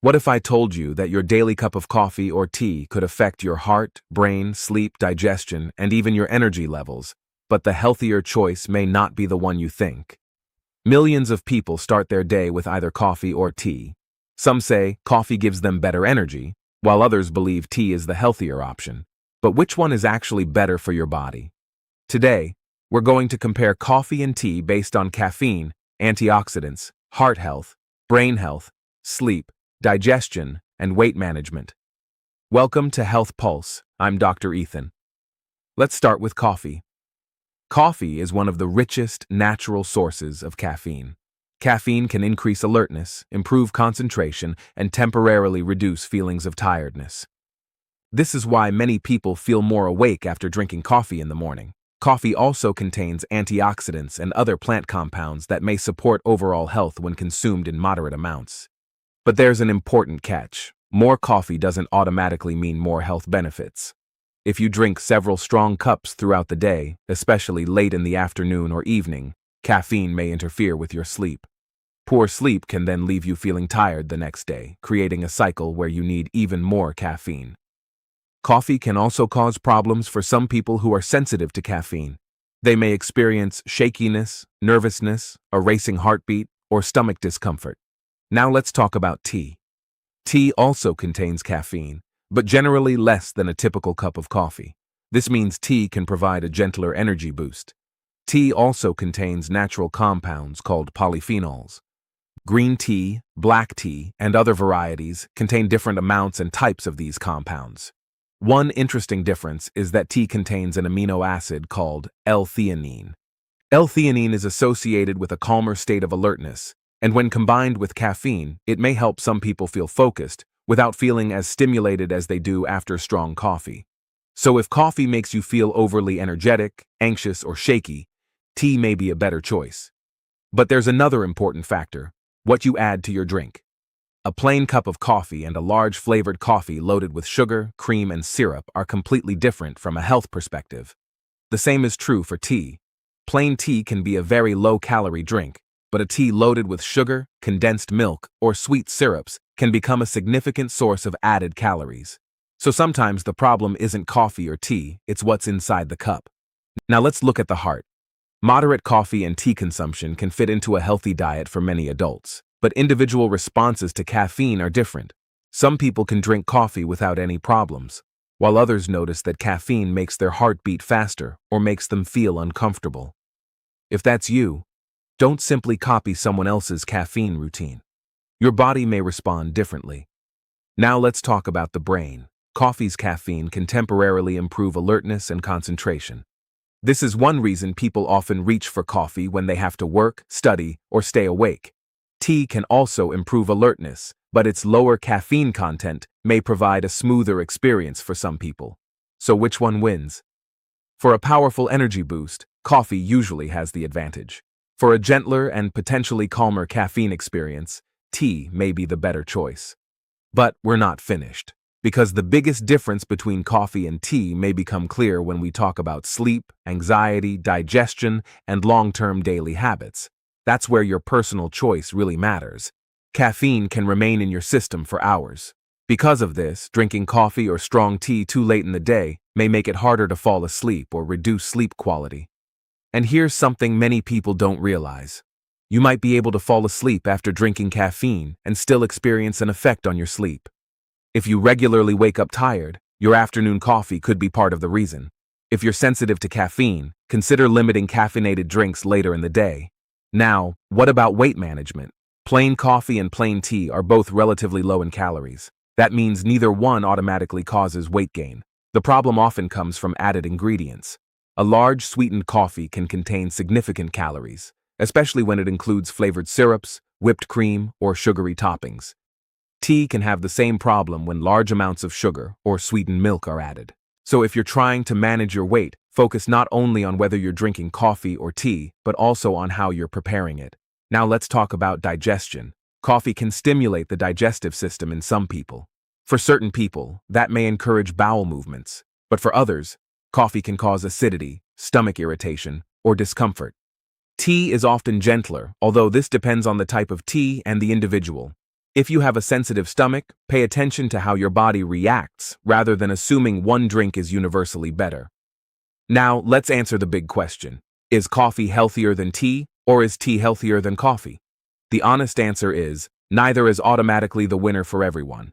What if I told you that your daily cup of coffee or tea could affect your heart, brain, sleep, digestion, and even your energy levels, but the healthier choice may not be the one you think? Millions of people start their day with either coffee or tea. Some say coffee gives them better energy, while others believe tea is the healthier option. But which one is actually better for your body? Today, we're going to compare coffee and tea based on caffeine, antioxidants, heart health, brain health, sleep, digestion, and weight management. Welcome to Health Pulse. I'm Dr. Ethan. Let's start with coffee. Coffee is one of the richest natural sources of caffeine. Caffeine can increase alertness, improve concentration, and temporarily reduce feelings of tiredness. This is why many people feel more awake after drinking coffee in the morning. Coffee also contains antioxidants and other plant compounds that may support overall health when consumed in moderate amounts. But there's an important catch. More coffee doesn't automatically mean more health benefits. If you drink several strong cups throughout the day, especially late in the afternoon or evening, caffeine may interfere with your sleep. Poor sleep can then leave you feeling tired the next day, creating a cycle where you need even more caffeine. Coffee can also cause problems for some people who are sensitive to caffeine. They may experience shakiness, nervousness, a racing heartbeat, or stomach discomfort. Now let's talk about tea. Tea also contains caffeine, but generally less than a typical cup of coffee. This means tea can provide a gentler energy boost. Tea also contains natural compounds called polyphenols. Green tea, black tea, and other varieties contain different amounts and types of these compounds. One interesting difference is that tea contains an amino acid called L-theanine. L-theanine is associated with a calmer state of alertness, and when combined with caffeine, it may help some people feel focused without feeling as stimulated as they do after strong coffee. So if coffee makes you feel overly energetic, anxious, or shaky, tea may be a better choice. But there's another important factor: what you add to your drink. A plain cup of coffee and a large flavored coffee loaded with sugar, cream, and syrup are completely different from a health perspective. The same is true for tea. Plain tea can be a very low-calorie drink, but a tea loaded with sugar, condensed milk, or sweet syrups can become a significant source of added calories. So sometimes the problem isn't coffee or tea, it's what's inside the cup. Now let's look at the heart. Moderate coffee and tea consumption can fit into a healthy diet for many adults. But individual responses to caffeine are different. Some people can drink coffee without any problems, while others notice that caffeine makes their heart beat faster or makes them feel uncomfortable. If that's you, don't simply copy someone else's caffeine routine. Your body may respond differently. Now let's talk about the brain. Coffee's caffeine can temporarily improve alertness and concentration. This is one reason people often reach for coffee when they have to work, study, or stay awake. Tea can also improve alertness, but its lower caffeine content may provide a smoother experience for some people. So which one wins? For a powerful energy boost, coffee usually has the advantage. For a gentler and potentially calmer caffeine experience, tea may be the better choice. But we're not finished, because the biggest difference between coffee and tea may become clear when we talk about sleep, anxiety, digestion, and long-term daily habits. That's where your personal choice really matters. Caffeine can remain in your system for hours. Because of this, drinking coffee or strong tea too late in the day may make it harder to fall asleep or reduce sleep quality. And here's something many people don't realize. You might be able to fall asleep after drinking caffeine and still experience an effect on your sleep. If you regularly wake up tired, your afternoon coffee could be part of the reason. If you're sensitive to caffeine, consider limiting caffeinated drinks later in the day. Now, what about weight management? Plain coffee and plain tea are both relatively low in calories. That means neither one automatically causes weight gain. The problem often comes from added ingredients. A large sweetened coffee can contain significant calories, especially when it includes flavored syrups, whipped cream, or sugary toppings. Tea can have the same problem when large amounts of sugar or sweetened milk are added. So if you're trying to manage your weight, focus not only on whether you're drinking coffee or tea, but also on how you're preparing it. Now let's talk about digestion. Coffee can stimulate the digestive system in some people. For certain people, that may encourage bowel movements, but for others, coffee can cause acidity, stomach irritation, or discomfort. Tea is often gentler, although this depends on the type of tea and the individual. If you have a sensitive stomach, pay attention to how your body reacts rather than assuming one drink is universally better. Now, let's answer the big question. Is coffee healthier than tea, or is tea healthier than coffee? The honest answer is, neither is automatically the winner for everyone.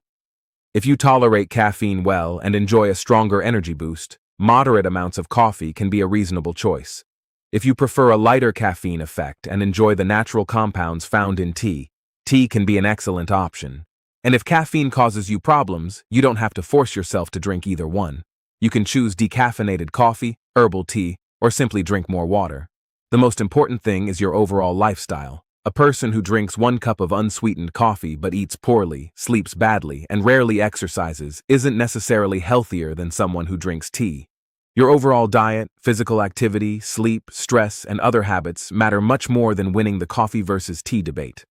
If you tolerate caffeine well and enjoy a stronger energy boost, moderate amounts of coffee can be a reasonable choice. If you prefer a lighter caffeine effect and enjoy the natural compounds found in tea, tea can be an excellent option. And if caffeine causes you problems, you don't have to force yourself to drink either one. You can choose decaffeinated coffee, herbal tea, or simply drink more water. The most important thing is your overall lifestyle. A person who drinks 1 cup of unsweetened coffee but eats poorly, sleeps badly, and rarely exercises isn't necessarily healthier than someone who drinks tea. Your overall diet, physical activity, sleep, stress, and other habits matter much more than winning the coffee versus tea debate.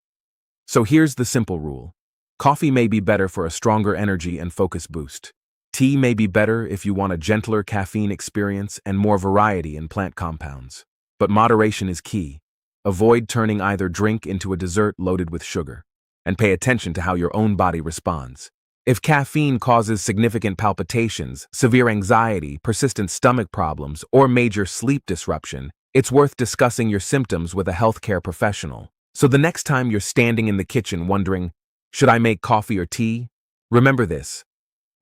So here's the simple rule. Coffee may be better for a stronger energy and focus boost. Tea may be better if you want a gentler caffeine experience and more variety in plant compounds. But moderation is key. Avoid turning either drink into a dessert loaded with sugar, and pay attention to how your own body responds. If caffeine causes significant palpitations, severe anxiety, persistent stomach problems, or major sleep disruption, it's worth discussing your symptoms with a healthcare professional. So the next time you're standing in the kitchen wondering, should I make coffee or tea? Remember this.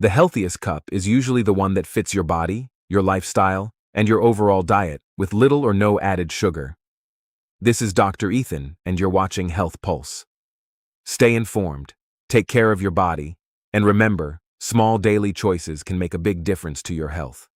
The healthiest cup is usually the one that fits your body, your lifestyle, and your overall diet, with little or no added sugar. This is Dr. Ethan, and you're watching Health Pulse. Stay informed, take care of your body, and remember, small daily choices can make a big difference to your health.